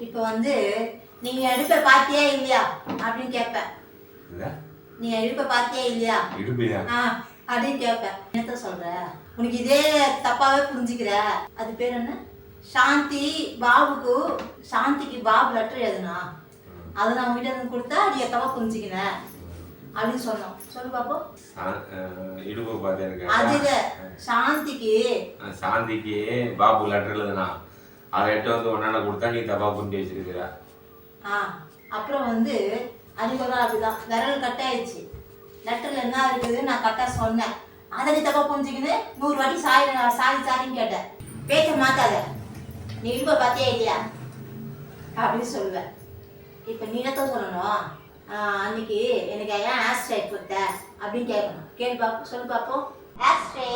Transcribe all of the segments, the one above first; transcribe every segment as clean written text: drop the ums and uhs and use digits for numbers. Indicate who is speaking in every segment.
Speaker 1: இப்போ வந்து நீங்க எடுப்ப பாத்தியா இல்லையா அப்படின்னு கேட்பேன். நீ எடுப்ப பாத்தியா இல்லையா அப்படின்னு கேட்பேன். என்னத்த சொல்ற? உனக்கு இதே தப்பாவே புரிஞ்சுக்கிற. அது பேர் என்ன? சாந்திக்கு பாபு லெட்டர் எழுதுனா அதை நான் உங்ககிட்ட இருந்து கொடுத்தா நீ தப்பா புரிஞ்சுக்கினேன் அப்படின்னு சொன்னோம். சொல்லு பாப்போம். அதுல
Speaker 2: சாந்திக்கு பாபு லெட்டர் எழுதுனா அதை எட்டு வந்து ஒன்னால கொடுத்தா நீ தப்பா புரிஞ்சு வச்சிருக்கிற.
Speaker 1: அப்புறம் வந்து அன்னைக்கு அப்படிதான் விரல் கட்டாயிடுச்சு. லெட்டர்ல என்ன இருக்குது நான் கரெக்டா சொன்னேன். அதை நீ தப்பா புரிஞ்சுக்கின்னு 100 வாட்டி சாரின்னு கேட்டேன். பேச்ச மாத்தாத. நீ இடுப்ப பாத்தியா இல்லையா அப்படின்னு சொல்லுவேன். இப்ப நீ என்னத்த சொல்லணும்? அன்னைக்கு எனக்கு ஏன் ஆஸ்ட்ரே கொடுத்த அப்படின்னு கேட்கணும். கேள்வி பாப்போம். சொல்லு பாப்போம். ஆஸ்ட்ரே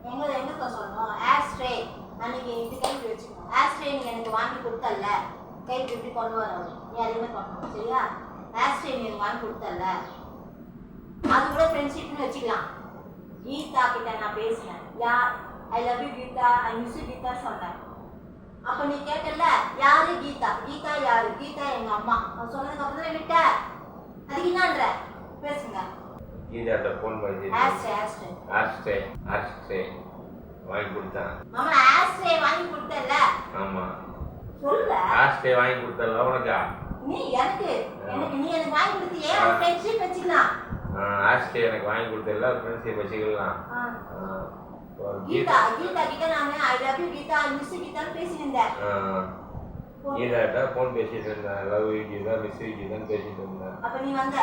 Speaker 1: எங்க சொல்லணும்? ஆஸ்ட்ரே அன்னைக்கு இது கைக்கு வச்சுக்கணும். ஆஸ்ட்ரே நீ எனக்கு வாங்கி கொடுத்தல்ல, கைக்கு இப்படி கொண்டு வர நீ அதுவுமே பண்ணணும். சரியா? ஆஸ்ட்ரே நீ எனக்கு வாங்கி கொடுத்தல்ல, அது கூட ஃப்ரெண்ட்ஷிப்னு வச்சுக்கலாம். கீதா கிட்ட நான் பேசினேன். I love you Geetha, I miss you Geetha சொன்னேன். அப்ப நீ கேட்டல யாரு கீதா? கீதா யாரு? கீதா எங்க அம்மா. நான் சொன்னதுக்கு அப்புறம் விட்ட அதுக்கு என்னன்ற பேசுங்க.
Speaker 2: கீதாட்ட ஃபோன் பண்ணி ஆஸ்ட்ரே வாங்கி கொடுத்தேன்.
Speaker 1: மாமா ஆஸ்ட்ரே வாங்கி கொடுத்தல?
Speaker 2: ஆமா
Speaker 1: சொல்லுங்க.
Speaker 2: ஆஸ்ட்ரே வாங்கி கொடுத்தல உனக்கா?
Speaker 1: நீ எனக்கு நீ எனக்கு வாங்கி கொடுத்தியே, ஃப்ரெண்ட்ஷிப் வச்சுக்கலாம்.
Speaker 2: ஆஸ்ட்ரே எனக்கு வாங்கி கொடுத்தல, ஃப்ரெண்ட்ஷிப் வச்சுக்கலாம்.
Speaker 1: கீதா கிட்ட நானே I love you Geetha, I miss you கீதான்னு பேசினேன்.
Speaker 2: கீதாட்ட ஃபோன் பேசிட்டு இருந்தேன். Love you Geetha, miss you கீதான்னு பேசிட்டு இருந்தேன்.
Speaker 1: அப்ப நீ வந்த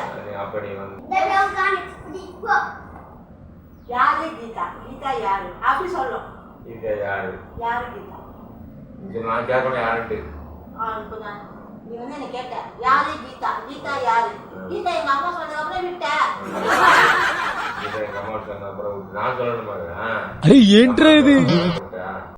Speaker 1: யாரு கீதா? கீதா யாரு அப்படி சொல்லும்.
Speaker 2: கீதா யாரு?
Speaker 1: யாரு கீதா?
Speaker 2: நான் கேட்கணும் யாருன்ட்டு.
Speaker 1: நீ வந்து என்ன கேட்ட யாரு கீதா? கீதா யாரு? கீதா எங்க அம்மா சொன்னதுக்கு அப்புறம் விட்ட.
Speaker 2: கீதா எங்க அம்மா சொன்ன அப்புறம் நான் சொல்லணுமா?
Speaker 3: ఏంట్రా ఇది?